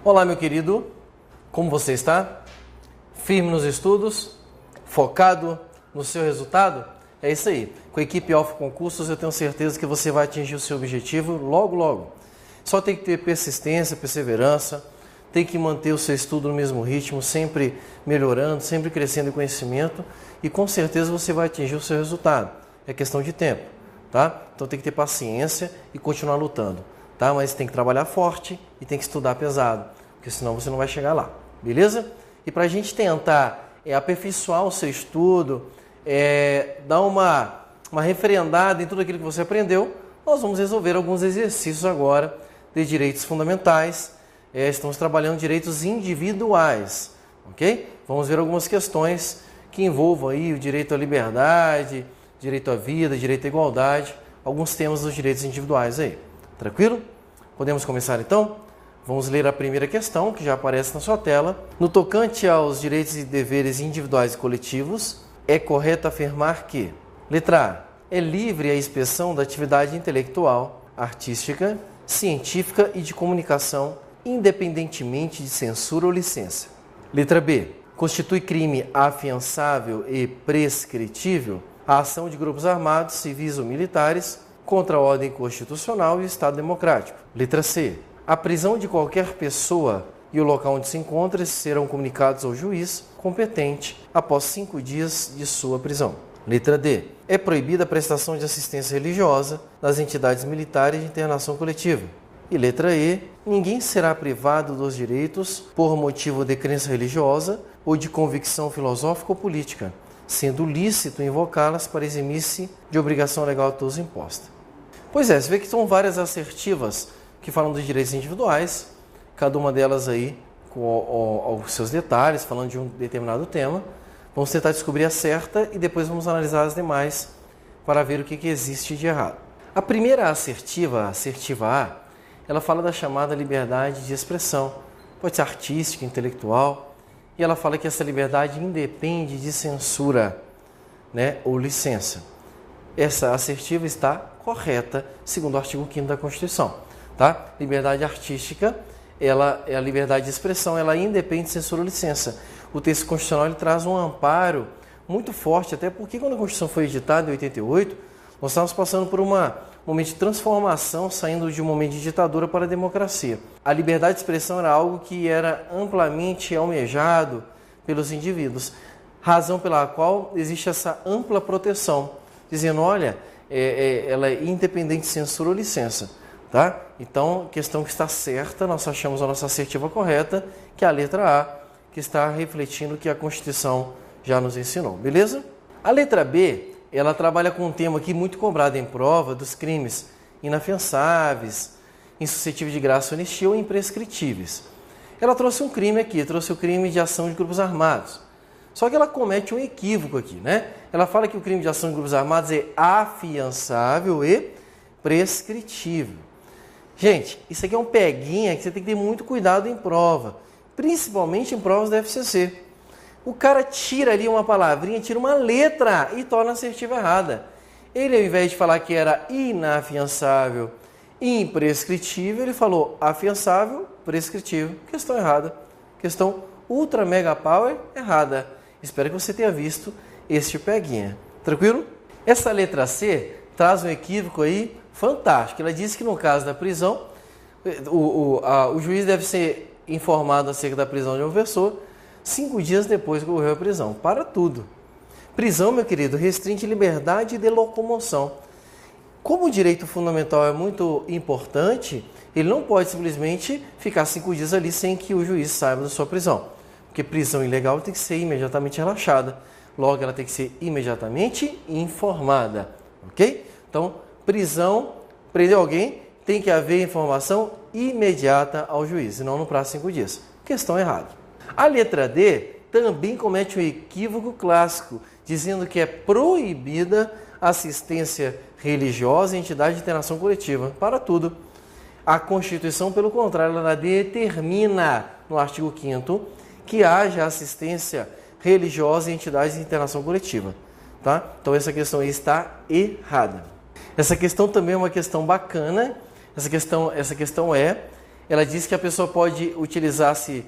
Olá, meu querido, como você está? Firme nos estudos? Focado no seu resultado? É isso aí. Com a equipe Alfa Concursos, eu tenho certeza que você vai atingir o seu objetivo logo, logo. Só tem que ter persistência, perseverança, tem que manter o seu estudo no mesmo ritmo, sempre melhorando, sempre crescendo em conhecimento e com certeza você vai atingir o seu resultado. É questão de tempo, tá? Então tem que ter paciência e continuar lutando, tá? Mas tem que trabalhar forte e tem que estudar pesado, porque senão você não vai chegar lá, beleza? E para a gente tentar aperfeiçoar o seu estudo, dar uma refrendada em tudo aquilo que você aprendeu, nós vamos resolver alguns exercícios agora de direitos fundamentais. Estamos trabalhando direitos individuais, ok? Vamos ver algumas questões que envolvam aí o direito à liberdade, direito à vida, direito à igualdade, alguns temas dos direitos individuais aí. Tranquilo? Podemos começar então? Vamos ler a primeira questão, que já aparece na sua tela. No tocante aos direitos e deveres individuais e coletivos, é correto afirmar que: letra A. É livre a expressão da atividade intelectual, artística, científica e de comunicação, independentemente de censura ou licença. Letra B. Constitui crime afiançável e prescritível a ação de grupos armados, civis ou militares contra a ordem constitucional e o Estado democrático. Letra C. A prisão de qualquer pessoa e o local onde se encontra serão comunicados ao juiz competente após 5 dias de sua prisão. Letra D. É proibida a prestação de assistência religiosa nas entidades militares de internação coletiva. E letra E. Ninguém será privado dos direitos por motivo de crença religiosa ou de convicção filosófica ou política, sendo lícito invocá-las para eximir-se de obrigação legal a todos imposta. Pois é, você vê que são várias assertivas que falam dos direitos individuais, cada uma delas aí com os seus detalhes, falando de um determinado tema. Vamos tentar descobrir a certa e depois vamos analisar as demais para ver o que existe de errado. A primeira assertiva, a assertiva A, ela fala da chamada liberdade de expressão, pode ser artística, intelectual, e ela fala que essa liberdade independe de censura, né, ou licença. Essa assertiva está correta, segundo o artigo 5º da Constituição. Tá? Liberdade artística, a liberdade de expressão, ela independe de censura ou licença. O texto constitucional ele traz um amparo muito forte, até porque quando a Constituição foi editada em 88, nós estávamos passando por um momento de transformação, saindo de um momento de ditadura para a democracia. A liberdade de expressão era algo que era amplamente almejado pelos indivíduos, razão pela qual existe essa ampla proteção, dizendo, olha, ela é independente de censura ou licença. Tá? Então, questão que está certa, nós achamos a nossa assertiva correta, que é a letra A, que está refletindo o que a Constituição já nos ensinou, beleza? A letra B, ela trabalha com um tema aqui muito cobrado em prova dos crimes inafiançáveis, insuscetíveis de graça ou anistia ou imprescritíveis. Ela trouxe um crime aqui, trouxe o crime de ação de grupos armados. Só que ela comete um equívoco aqui, né? Ela fala que o crime de ação de grupos armados é afiançável e prescritível. Gente, isso aqui é um peguinha que você tem que ter muito cuidado em prova, principalmente em provas da FCC. O cara tira ali uma palavrinha, tira uma letra e torna a assertiva errada. Ele, ao invés de falar que era inafiançável, imprescritível, ele falou afiançável, prescritível. Questão errada. Questão ultra mega power errada. Espero que você tenha visto este peguinha. Tranquilo? Essa letra C traz um equívoco aí fantástico. Ela diz que no caso da prisão, o juiz deve ser informado acerca da prisão de uma pessoa 5 dias depois que ocorreu a prisão. Para tudo. Prisão, meu querido, restringe liberdade de locomoção. Como o direito fundamental é muito importante, ele não pode simplesmente ficar 5 dias ali sem que o juiz saiba da sua prisão. Porque prisão ilegal tem que ser imediatamente relaxada. Logo, ela tem que ser imediatamente informada. Ok? Então, prisão, prender alguém, tem que haver informação imediata ao juiz, senão no prazo de 5 dias. Questão errada. A letra D também comete um equívoco clássico, dizendo que é proibida assistência religiosa em entidade de internação coletiva. Para tudo. A Constituição, pelo contrário, ela determina, no artigo 5º, que haja assistência religiosa em entidades de internação coletiva. Tá? Então, essa questão aí está errada. Essa questão também é uma questão bacana. Essa questão ela diz que a pessoa pode utilizar-se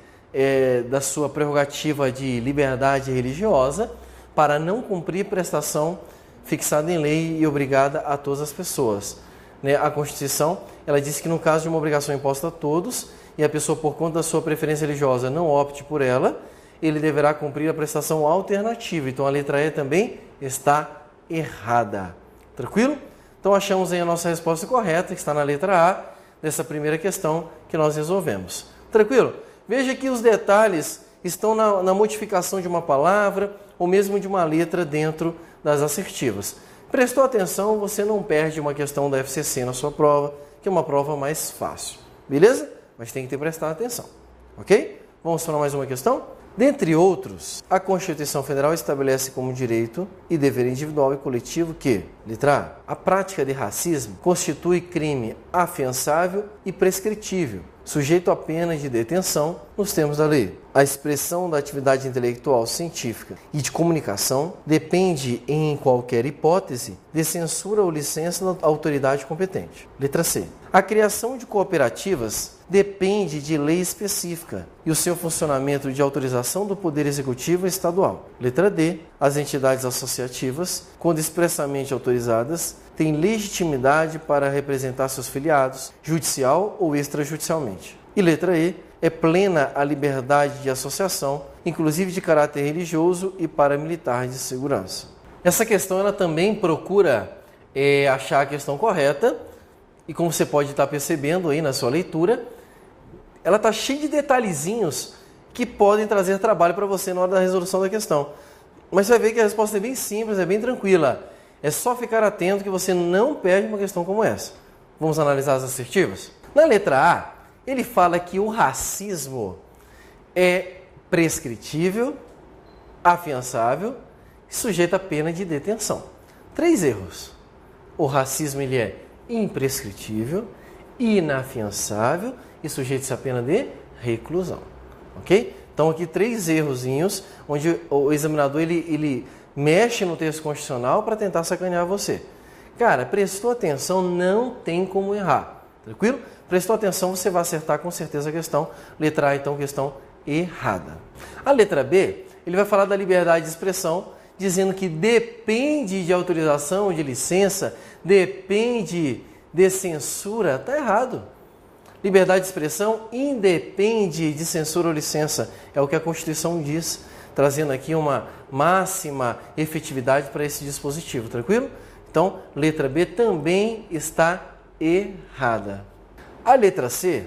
da sua prerrogativa de liberdade religiosa para não cumprir prestação fixada em lei e obrigada a todas as pessoas. Né? A Constituição, ela diz que no caso de uma obrigação imposta a todos e a pessoa por conta da sua preferência religiosa não opte por ela, ele deverá cumprir a prestação alternativa. Então a letra E também está errada. Tranquilo? Então achamos aí a nossa resposta correta, que está na letra A, dessa primeira questão que nós resolvemos. Tranquilo? Veja que os detalhes estão na modificação de uma palavra ou mesmo de uma letra dentro das assertivas. Prestou atenção, você não perde uma questão da FCC na sua prova, que é uma prova mais fácil. Beleza? Mas tem que ter prestado atenção. Ok? Vamos para mais uma questão? Dentre outros, a Constituição Federal estabelece como direito e dever individual e coletivo que, letra A prática de racismo constitui crime afiançável e prescritível, sujeito a pena de detenção nos termos da lei. A expressão da atividade intelectual, científica e de comunicação depende, em qualquer hipótese, de censura ou licença da autoridade competente. Letra C. A criação de cooperativas depende de lei específica e o seu funcionamento de autorização do Poder Executivo estadual. Letra D. As entidades associativas, quando expressamente autorizadas, têm legitimidade para representar seus filiados, judicial ou extrajudicialmente. E letra E. É plena a liberdade de associação, inclusive de caráter religioso e paramilitar de segurança. Essa questão ela também procura achar a questão correta e como você pode estar percebendo aí na sua leitura, ela está cheia de detalhezinhos que podem trazer trabalho para você na hora da resolução da questão. Mas você vai ver que a resposta é bem simples, é bem tranquila. É só ficar atento que você não perde uma questão como essa. Vamos analisar as assertivas? Na letra A, ele fala que o racismo é prescritível, afiançável e sujeito a pena de detenção. 3 erros. O racismo ele é imprescritível, inafiançável e sujeito a pena de reclusão. Ok? Então aqui 3 errozinhos onde o examinador ele mexe no texto constitucional para tentar sacanear você. Cara, prestou atenção, não tem como errar. Tranquilo? Prestou atenção, você vai acertar com certeza a questão. Letra A, então, questão errada. A letra B, ele vai falar da liberdade de expressão, dizendo que depende de autorização, de licença, depende de censura. Está errado. Liberdade de expressão independe de censura ou licença. É o que a Constituição diz, trazendo aqui uma máxima efetividade para esse dispositivo. Tranquilo? Então, letra B também está errada. A letra C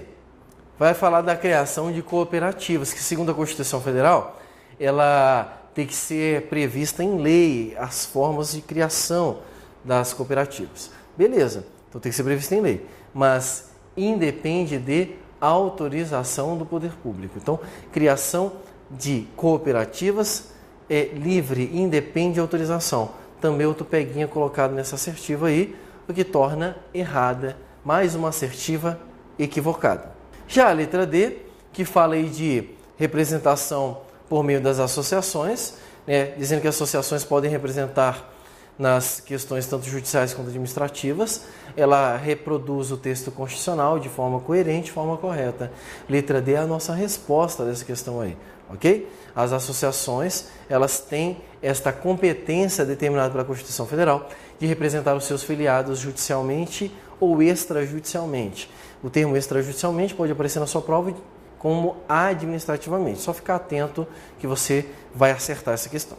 vai falar da criação de cooperativas, que segundo a Constituição Federal, ela tem que ser prevista em lei as formas de criação das cooperativas. Beleza, então tem que ser prevista em lei, mas independe de autorização do poder público. Então, criação de cooperativas é livre, independe de autorização. Também outro peguinha colocado nessa assertiva aí, o que torna errada mais uma assertiva equivocada. Já a letra D, que fala aí de representação por meio das associações, né, dizendo que as associações podem representar nas questões tanto judiciais quanto administrativas, ela reproduz o texto constitucional de forma coerente, de forma correta. Letra D é a nossa resposta dessa questão aí, ok? As associações, elas têm esta competência determinada pela Constituição Federal de representar os seus filiados judicialmente ou extrajudicialmente. O termo extrajudicialmente pode aparecer na sua prova como administrativamente. Só ficar atento que você vai acertar essa questão.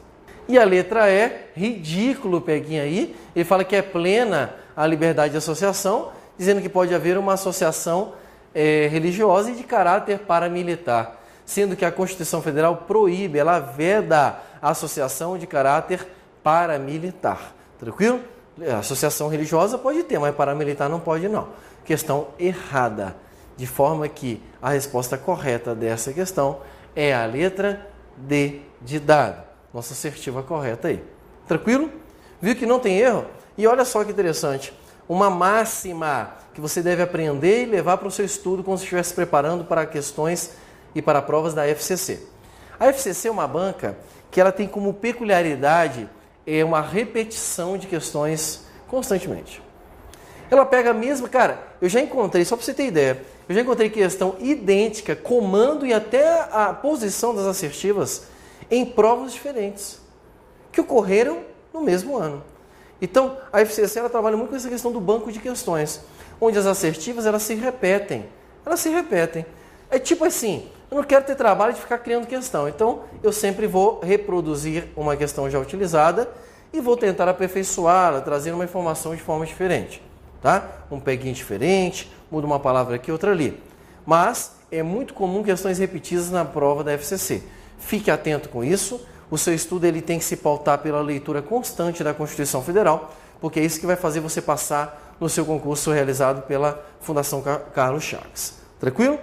E a letra E, ridículo peguinha aí, ele fala que é plena a liberdade de associação, dizendo que pode haver uma associação religiosa e de caráter paramilitar, sendo que a Constituição Federal proíbe, ela veda a associação de caráter paramilitar. Tranquilo? A associação religiosa pode ter, mas paramilitar não pode não. Questão errada. De forma que a resposta correta dessa questão é a letra D de dado. Nossa assertiva correta aí. Tranquilo? Viu que não tem erro? E olha só que interessante. Uma máxima que você deve aprender e levar para o seu estudo quando você estiver se preparando para questões e para provas da FCC. A FCC é uma banca que ela tem como peculiaridade uma repetição de questões constantemente. Ela pega a mesma, cara, eu já encontrei, só para você ter ideia, eu já encontrei questão idêntica, comando e até a posição das assertivas em provas diferentes, que ocorreram no mesmo ano. Então, a FCC ela trabalha muito com essa questão do banco de questões, onde as assertivas elas se repetem. É tipo assim, eu não quero ter trabalho de ficar criando questão, então eu sempre vou reproduzir uma questão já utilizada e vou tentar aperfeiçoá-la, trazer uma informação de forma diferente. Tá? Um peguinho diferente, muda uma palavra aqui, outra ali. Mas é muito comum questões repetidas na prova da FCC. Fique atento com isso. O seu estudo ele tem que se pautar pela leitura constante da Constituição Federal, porque é isso que vai fazer você passar no seu concurso realizado pela Fundação Carlos Chagas. Tranquilo?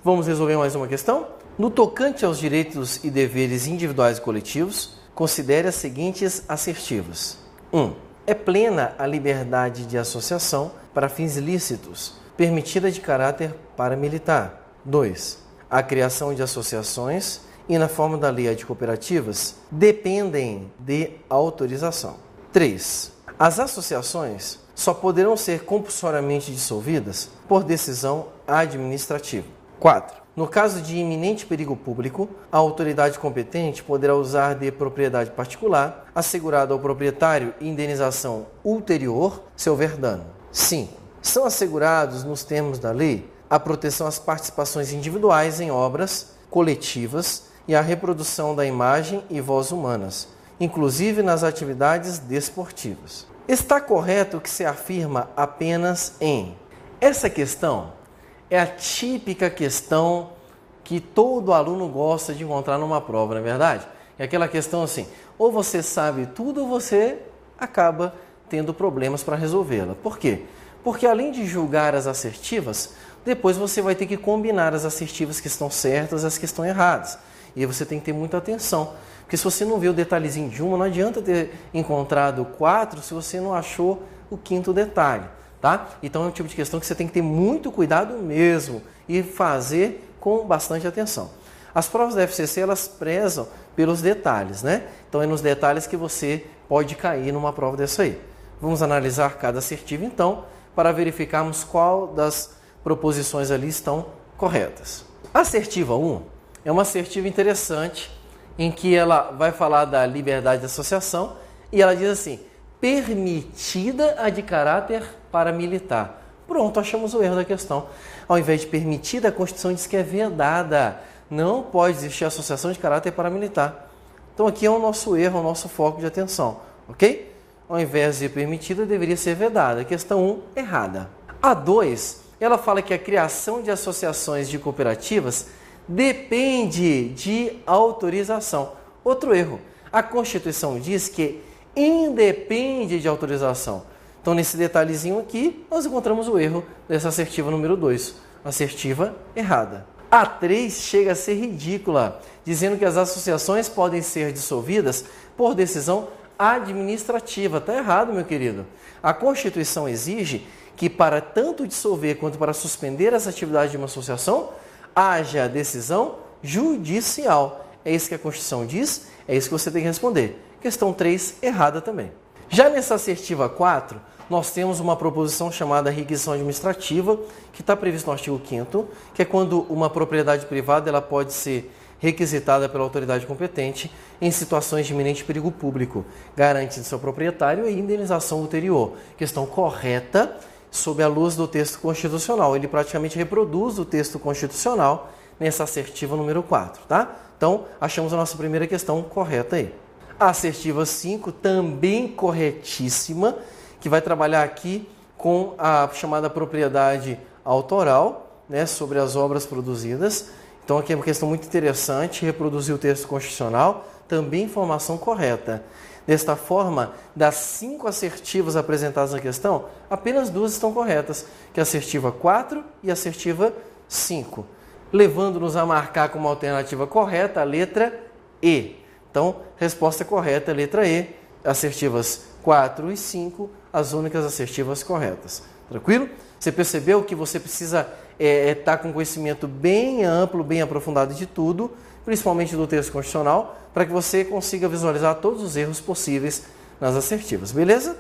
Vamos resolver mais uma questão? No tocante aos direitos e deveres individuais e coletivos, considere as seguintes assertivas. 1. É plena a liberdade de associação para fins ilícitos, permitida de caráter paramilitar. 2. A criação de associações e, na forma da lei de cooperativas, dependem de autorização. 3. As associações só poderão ser compulsoriamente dissolvidas por decisão administrativa. 4. No caso de iminente perigo público, a autoridade competente poderá usar de propriedade particular, assegurada ao proprietário indenização ulterior, se houver dano. 5. São assegurados, nos termos da lei, a proteção às participações individuais em obras coletivas e a reprodução da imagem e voz humanas, inclusive nas atividades desportivas. Está correto o que se afirma apenas em... Essa questão é a típica questão que todo aluno gosta de encontrar numa prova, não é verdade? É aquela questão assim, ou você sabe tudo ou você acaba tendo problemas para resolvê-la. Por quê? Porque além de julgar as assertivas, depois você vai ter que combinar as assertivas que estão certas e as que estão erradas. E aí você tem que ter muita atenção. Porque se você não vê o detalhezinho de uma, não adianta ter encontrado 4 se você não achou o 5º detalhe. Tá? Então é um tipo de questão que você tem que ter muito cuidado mesmo e fazer com bastante atenção. As provas da FCC elas prezam pelos detalhes, né? Então é nos detalhes que você pode cair numa prova dessa aí. Vamos analisar cada assertiva então para verificarmos qual das proposições ali estão corretas. A assertiva 1 é uma assertiva interessante em que ela vai falar da liberdade de associação e ela diz assim: permitida a de caráter paramilitar. Pronto, achamos o erro da questão. Ao invés de permitida, a Constituição diz que é vedada. Não pode existir associação de caráter paramilitar. Então aqui é o nosso erro, o nosso foco de atenção, ok? Ao invés de permitida, deveria ser vedada. Questão 1, errada. A 2, ela fala que a criação de associações de cooperativas depende de autorização. Outro erro. A Constituição diz que independe de autorização. Então, nesse detalhezinho aqui, nós encontramos o erro dessa assertiva número 2. Assertiva errada. A 3 chega a ser ridícula, dizendo que as associações podem ser dissolvidas por decisão administrativa. Está errado, meu querido. A Constituição exige que para tanto dissolver quanto para suspender essa atividade de uma associação, haja decisão judicial. É isso que a Constituição diz, é isso que você tem que responder. Questão 3, errada também. Já nessa assertiva 4, nós temos uma proposição chamada requisição administrativa, que está prevista no artigo 5º, que é quando uma propriedade privada ela pode ser requisitada pela autoridade competente em situações de iminente perigo público, garantindo seu proprietário e indenização ulterior. Questão correta sob a luz do texto constitucional. Ele praticamente reproduz o texto constitucional nessa assertiva número 4, tá? Então, achamos a nossa primeira questão correta aí. A assertiva 5, também corretíssima, que vai trabalhar aqui com a chamada propriedade autoral, né, sobre as obras produzidas. Então aqui é uma questão muito interessante, reproduzir o texto constitucional, também informação correta. Desta forma, das 5 assertivas apresentadas na questão, apenas 2 estão corretas, que é a assertiva 4 e a assertiva 5, levando-nos a marcar como alternativa correta a letra E. Então, resposta correta é a letra E, assertivas 4 e 5, as únicas assertivas corretas. Tranquilo? Você percebeu que você precisa estar com conhecimento bem amplo, bem aprofundado de tudo, principalmente do texto constitucional, para que você consiga visualizar todos os erros possíveis nas assertivas. Beleza?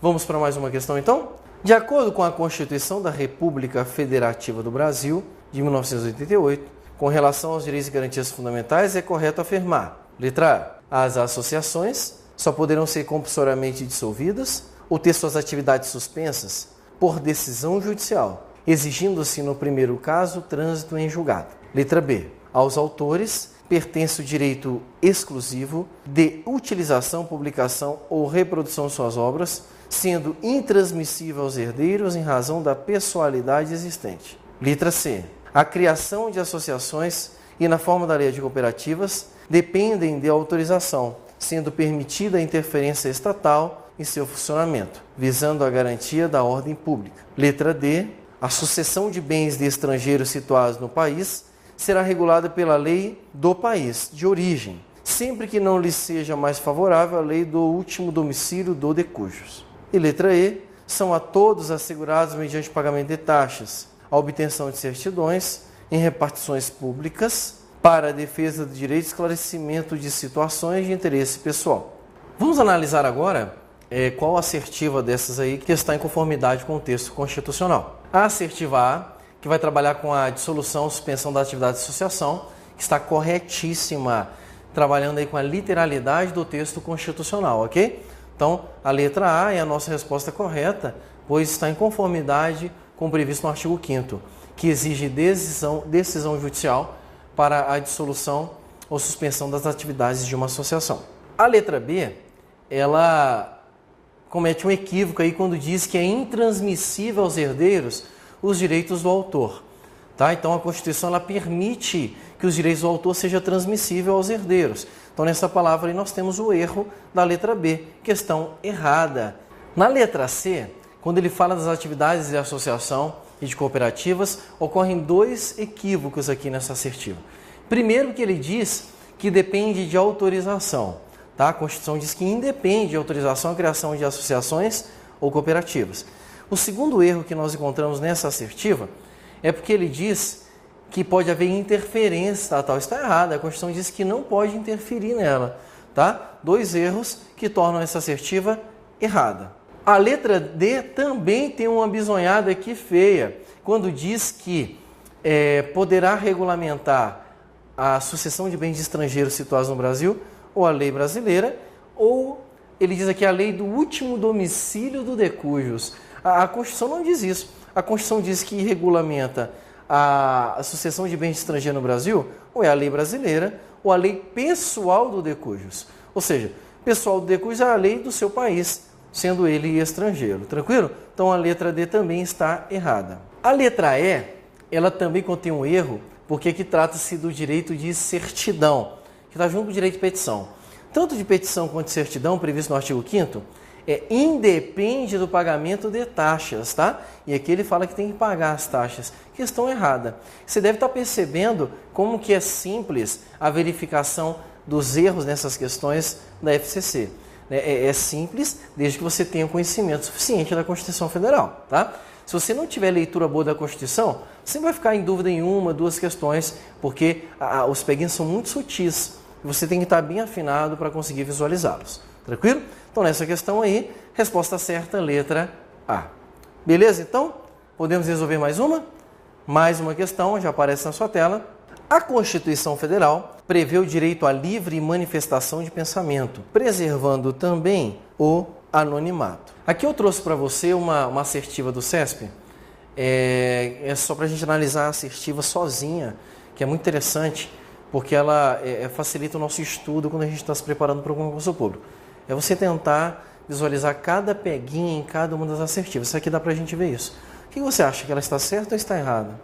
Vamos para mais uma questão então? De acordo com a Constituição da República Federativa do Brasil, de 1988, com relação aos direitos e garantias fundamentais, é correto afirmar: letra A. As associações só poderão ser compulsoriamente dissolvidas ou ter suas atividades suspensas por decisão judicial, exigindo-se, no primeiro caso, trânsito em julgado. Letra B. Aos autores pertence o direito exclusivo de utilização, publicação ou reprodução de suas obras, sendo intransmissível aos herdeiros em razão da pessoalidade existente. Letra C. A criação de associações e, na forma da lei de cooperativas, dependem de autorização, sendo permitida a interferência estatal em seu funcionamento, visando a garantia da ordem pública. Letra D. A sucessão de bens de estrangeiros situados no país será regulada pela lei do país de origem, sempre que não lhe seja mais favorável a lei do último domicílio do de cujos. E letra E. São a todos assegurados, mediante pagamento de taxas, a obtenção de certidões em repartições públicas para a defesa do direito de esclarecimento de situações de interesse pessoal. Vamos analisar agora qual assertiva dessas aí que está em conformidade com o texto constitucional. A assertiva A, que vai trabalhar com a dissolução, suspensão da atividade de associação, que está corretíssima, trabalhando aí com a literalidade do texto constitucional, ok? Então, a letra A é a nossa resposta correta, pois está em conformidade com o previsto no artigo 5º, que exige decisão judicial para a dissolução ou suspensão das atividades de uma associação. A letra B, ela comete um equívoco aí quando diz que é intransmissível aos herdeiros os direitos do autor. Tá? Então, a Constituição ela permite que os direitos do autor sejam transmissíveis aos herdeiros. Então, nessa palavra aí nós temos o erro da letra B, questão errada. Na letra C, quando ele fala das atividades de associação e de cooperativas, ocorrem dois equívocos aqui nessa assertiva. Primeiro, que ele diz que depende de autorização. Tá? A Constituição diz que independe de autorização a criação de associações ou cooperativas. O segundo erro que nós encontramos nessa assertiva é porque ele diz que pode haver interferência estatal. Está errado, a Constituição diz que não pode interferir nela. Tá? Dois erros que tornam essa assertiva errada. A letra D também tem uma bisonhada aqui feia, quando diz que poderá regulamentar a sucessão de bens de estrangeiros situados no Brasil, ou a lei brasileira, ou ele diz aqui a lei do último domicílio do de cujos. A Constituição não diz isso. A Constituição diz que regulamenta a sucessão de bens de estrangeiro no Brasil, ou é a lei brasileira, ou a lei pessoal do de cujos. Ou seja, pessoal do de cujos é a lei do seu país, sendo ele estrangeiro. Tranquilo? Então a letra D também está errada. A letra E, ela também contém um erro, porque aqui trata-se do direito de certidão, que está junto com o direito de petição. Tanto de petição quanto de certidão, previsto no artigo 5º, independe do pagamento de taxas, tá? E aqui ele fala que tem que pagar as taxas. Questão errada. Você deve estar percebendo como que é simples a verificação dos erros nessas questões da FCC. É simples, desde que você tenha conhecimento suficiente da Constituição Federal, tá? Se você não tiver leitura boa da Constituição, você vai ficar em dúvida em uma, duas questões, porque os peguinhos são muito sutis. Você tem que estar bem afinado para conseguir visualizá-los. Tranquilo? Então, nessa questão aí, resposta certa, letra A. Beleza? Então, podemos resolver mais uma? Mais uma questão, já aparece na sua tela. A Constituição Federal prevê o direito à livre manifestação de pensamento, preservando também o anonimato. Aqui eu trouxe para você uma assertiva do CESP, é só para a gente analisar a assertiva sozinha, que é muito interessante, porque ela facilita o nosso estudo quando a gente está se preparando para um concurso público. É você tentar visualizar cada peguinha em cada uma das assertivas. Isso aqui dá para a gente ver isso. O que você acha? Que ela está certa ou está errada?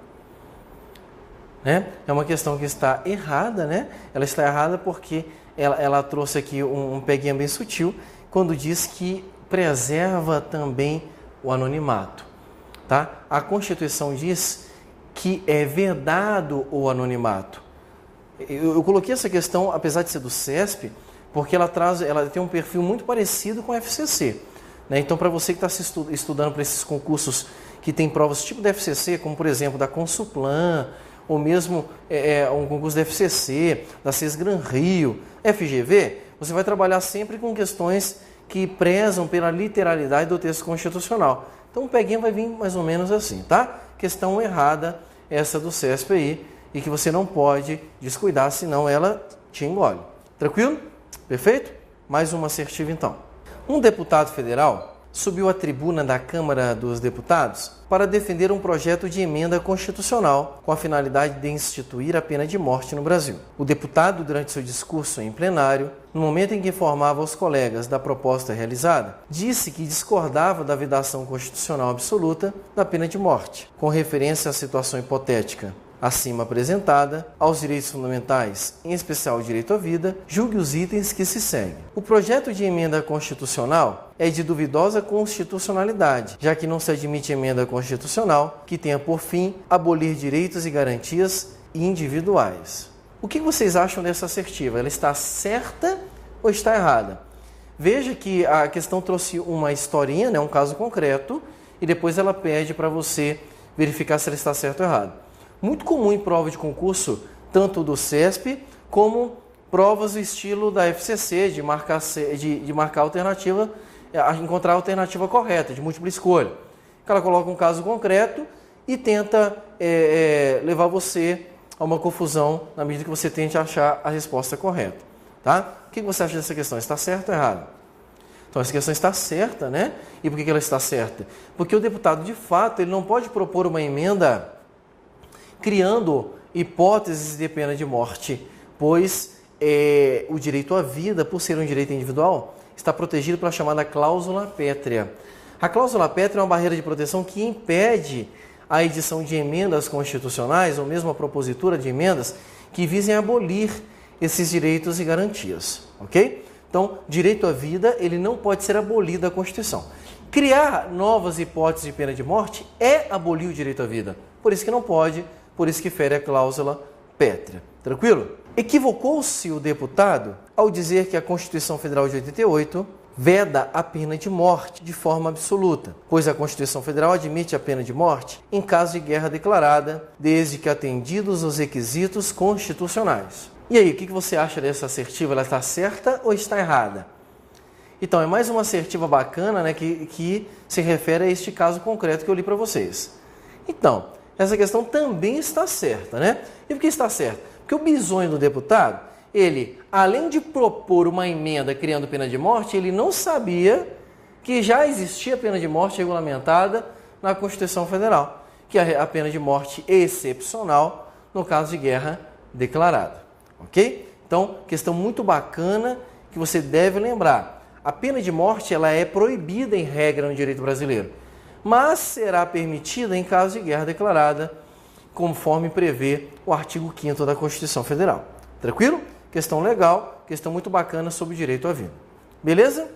É uma questão que está errada, né? Ela está errada porque ela trouxe aqui um peguinha bem sutil, quando diz que preserva também o anonimato. Tá? A Constituição diz que é vedado o anonimato. Eu coloquei essa questão, apesar de ser do CESP, porque ela tem um perfil muito parecido com a FCC. Né? Então, para você que está se estudando para esses concursos que tem provas tipo da FCC, como por exemplo da Consuplan, ou mesmo um concurso da FCC, da Sesgran Rio, FGV, você vai trabalhar sempre com questões que prezam pela literalidade do texto constitucional. Então o peguinha vai vir mais ou menos assim, tá? Questão errada essa do CESP aí, e que você não pode descuidar, senão ela te engole. Tranquilo? Perfeito? Mais uma assertiva então. Um deputado federal subiu à tribuna da Câmara dos Deputados para defender um projeto de emenda constitucional com a finalidade de instituir a pena de morte no Brasil. O deputado, durante seu discurso em plenário, no momento em que informava aos colegas da proposta realizada, disse que discordava da vedação constitucional absoluta da pena de morte, com referência à situação hipotética acima apresentada, aos direitos fundamentais, em especial o direito à vida, julgue os itens que se seguem. O projeto de emenda constitucional é de duvidosa constitucionalidade, já que não se admite emenda constitucional que tenha por fim abolir direitos e garantias individuais. O que vocês acham dessa assertiva? Ela está certa ou está errada? Veja que a questão trouxe uma historinha, né, um caso concreto, e depois ela pede para você verificar se ela está certa ou errada. Muito comum em prova de concurso, tanto do CESP, como provas do estilo da FCC, de marcar alternativa, encontrar a alternativa correta, de múltipla escolha. Ela coloca um caso concreto e tenta levar você a uma confusão na medida que você tente achar a resposta correta. Tá? O que você acha dessa questão? Está certa ou errada? Então, essa questão está certa, né? E por que ela está certa? Porque o deputado, de fato, ele não pode propor uma emenda criando hipóteses de pena de morte, pois o direito à vida, por ser um direito individual, está protegido pela chamada cláusula pétrea. A cláusula pétrea é uma barreira de proteção que impede a edição de emendas constitucionais, ou mesmo a propositura de emendas, que visem abolir esses direitos e garantias, ok? Então, direito à vida, ele não pode ser abolido da Constituição. Criar novas hipóteses de pena de morte é abolir o direito à vida, por isso que não pode, por isso que fere a cláusula pétrea. Tranquilo? Equivocou-se o deputado ao dizer que a Constituição Federal de 88 veda a pena de morte de forma absoluta, pois a Constituição Federal admite a pena de morte em caso de guerra declarada, desde que atendidos os requisitos constitucionais. E aí, o que você acha dessa assertiva? Ela está certa ou está errada? Então, é mais uma assertiva bacana, né, que se refere a este caso concreto que eu li para vocês. Então, essa questão também está certa, né? E por que está certa? Porque o bisonho do deputado, ele, além de propor uma emenda criando pena de morte, ele não sabia que já existia pena de morte regulamentada na Constituição Federal, que é a pena de morte excepcional no caso de guerra declarada, ok? Então, questão muito bacana que você deve lembrar. A pena de morte, ela é proibida em regra no direito brasileiro, mas será permitida em caso de guerra declarada, conforme prevê o artigo 5º da Constituição Federal. Tranquilo? Questão legal, questão muito bacana sobre o direito à vida. Beleza?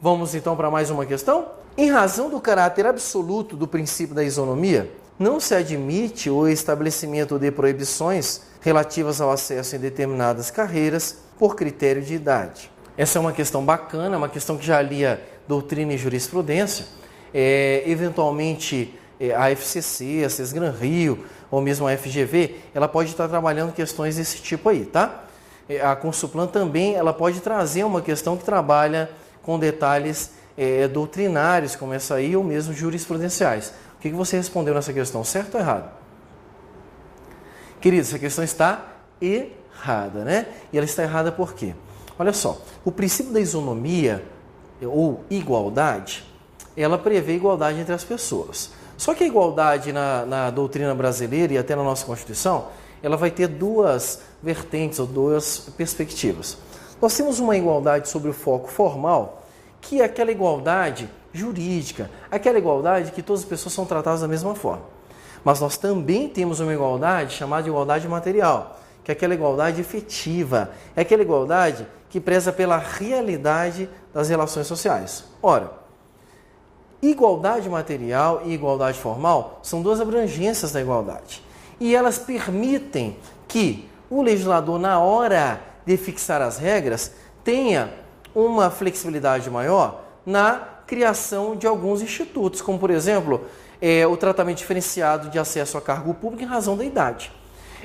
Vamos então para mais uma questão? Em razão do caráter absoluto do princípio da isonomia, não se admite o estabelecimento de proibições relativas ao acesso em determinadas carreiras por critério de idade. Essa é uma questão bacana, uma questão que já alia doutrina e jurisprudência. Eventualmente a FCC, a Sesgran Rio ou mesmo a FGV, ela pode estar trabalhando questões desse tipo aí, tá? A Consulplan também, ela pode trazer uma questão que trabalha com detalhes doutrinários, como essa aí, ou mesmo jurisprudenciais. O que você respondeu nessa questão, certo ou errado? Querido, essa questão está errada, né? E ela está errada por quê? Olha só, o princípio da isonomia ou igualdade, ela prevê igualdade entre as pessoas. Só que a igualdade na doutrina brasileira e até na nossa Constituição, ela vai ter duas vertentes ou duas perspectivas. Nós temos uma igualdade sobre o foco formal, que é aquela igualdade jurídica, aquela igualdade que todas as pessoas são tratadas da mesma forma. Mas nós também temos uma igualdade chamada de igualdade material, que é aquela igualdade efetiva, é aquela igualdade que preza pela realidade das relações sociais. Ora, igualdade material e igualdade formal são duas abrangências da igualdade. E elas permitem que o legislador, na hora de fixar as regras, tenha uma flexibilidade maior na criação de alguns institutos, como, por exemplo, o tratamento diferenciado de acesso a cargo público em razão da idade.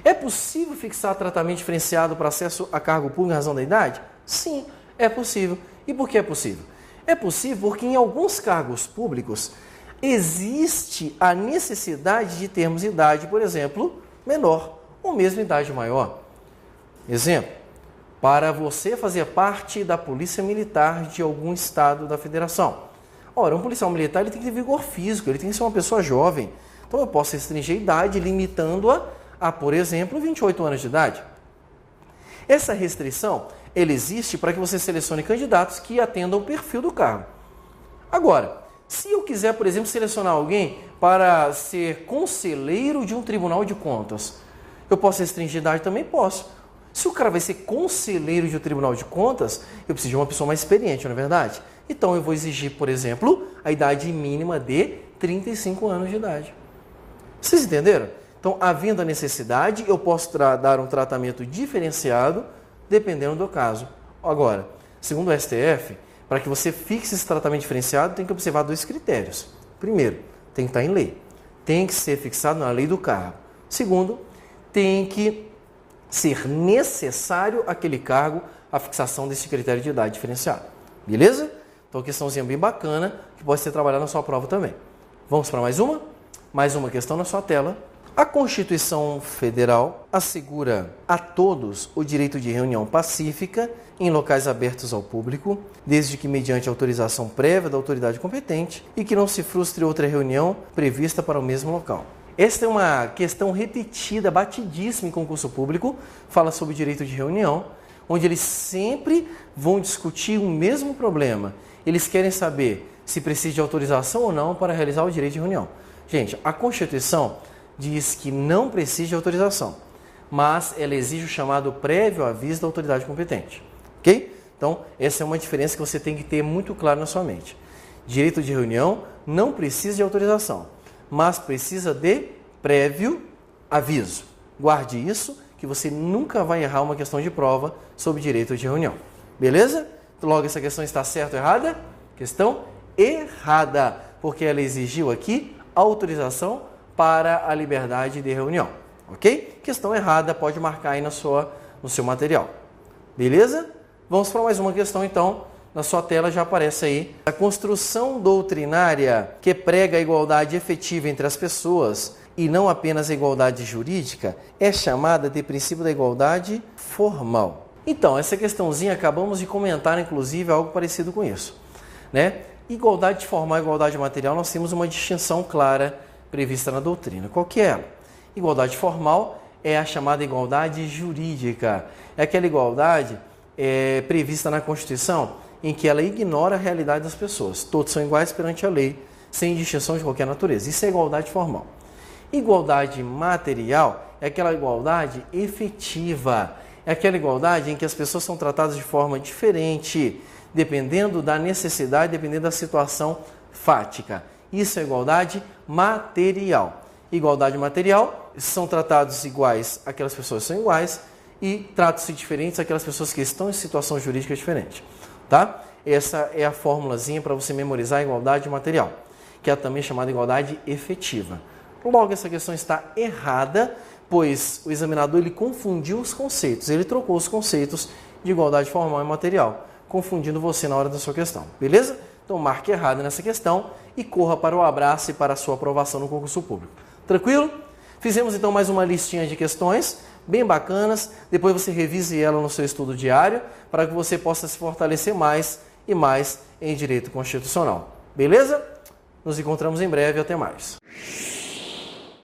É possível fixar tratamento diferenciado para acesso a cargo público em razão da idade? Sim, é possível. E por que é possível? É possível porque em alguns cargos públicos existe a necessidade de termos idade, por exemplo, menor ou mesmo idade maior. Exemplo, para você fazer parte da polícia militar de algum estado da federação. Ora, um policial militar ele tem que ter vigor físico, ele tem que ser uma pessoa jovem. Então eu posso restringir a idade limitando-a a, por exemplo, 28 anos de idade. Essa restrição ela existe para que você selecione candidatos que atendam o perfil do cargo. Agora, se eu quiser, por exemplo, selecionar alguém para ser conselheiro de um tribunal de contas, eu posso restringir a idade? Também posso. Se o cara vai ser conselheiro de um tribunal de contas, eu preciso de uma pessoa mais experiente, não é verdade? Então eu vou exigir, por exemplo, a idade mínima de 35 anos de idade. Vocês entenderam? Então, havendo a necessidade, eu posso dar um tratamento diferenciado, dependendo do caso. Agora, segundo o STF, para que você fixe esse tratamento diferenciado, tem que observar 2 critérios. Primeiro, tem que estar em lei. Tem que ser fixado na lei do cargo. Segundo, tem que ser necessário aquele cargo a fixação desse critério de idade diferenciado. Beleza? Então, questãozinha bem bacana que pode ser trabalhada na sua prova também. Vamos para mais uma? Mais uma questão na sua tela. A Constituição Federal assegura a todos o direito de reunião pacífica em locais abertos ao público, desde que mediante autorização prévia da autoridade competente e que não se frustre outra reunião prevista para o mesmo local. Esta é uma questão repetida, batidíssima em concurso público, fala sobre o direito de reunião, onde eles sempre vão discutir o mesmo problema. Eles querem saber se precisa de autorização ou não para realizar o direito de reunião. Gente, a Constituição diz que não precisa de autorização, mas ela exige o chamado prévio aviso da autoridade competente. Ok? Então, essa é uma diferença que você tem que ter muito claro na sua mente. Direito de reunião não precisa de autorização, mas precisa de prévio aviso. Guarde isso, que você nunca vai errar uma questão de prova sobre direito de reunião. Beleza? Logo, essa questão está certa ou errada? Questão errada, porque ela exigiu aqui autorização para a liberdade de reunião. Ok? Questão errada, pode marcar aí no seu material. Beleza? Vamos para mais uma questão, então. Na sua tela já aparece aí. A construção doutrinária que prega a igualdade efetiva entre as pessoas e não apenas a igualdade jurídica é chamada de princípio da igualdade formal. Então, essa questãozinha acabamos de comentar, inclusive, algo parecido com isso, né? Igualdade formal e igualdade material, nós temos uma distinção clara prevista na doutrina. Qual que é ela? Igualdade formal é a chamada igualdade jurídica. É aquela igualdade prevista na Constituição em que ela ignora a realidade das pessoas. Todos são iguais perante a lei, sem distinção de qualquer natureza. Isso é igualdade formal. Igualdade material é aquela igualdade efetiva. É aquela igualdade em que as pessoas são tratadas de forma diferente, dependendo da necessidade, dependendo da situação fática. Isso é igualdade material. Igualdade material, são tratados iguais aquelas pessoas que são iguais e tratam-se diferentes aquelas pessoas que estão em situação jurídica diferente. Tá? Essa é a formulazinha para você memorizar a igualdade material, que é também chamada igualdade efetiva. Logo, essa questão está errada, pois o examinador ele confundiu os conceitos, ele trocou os conceitos de igualdade formal e material, confundindo você na hora da sua questão, beleza? Então marque errado nessa questão e corra para o abraço e para a sua aprovação no concurso público. Tranquilo? Fizemos então mais uma listinha de questões bem bacanas, depois você revise ela no seu estudo diário para que você possa se fortalecer mais e mais em direito constitucional. Beleza? Nos encontramos em breve, até mais.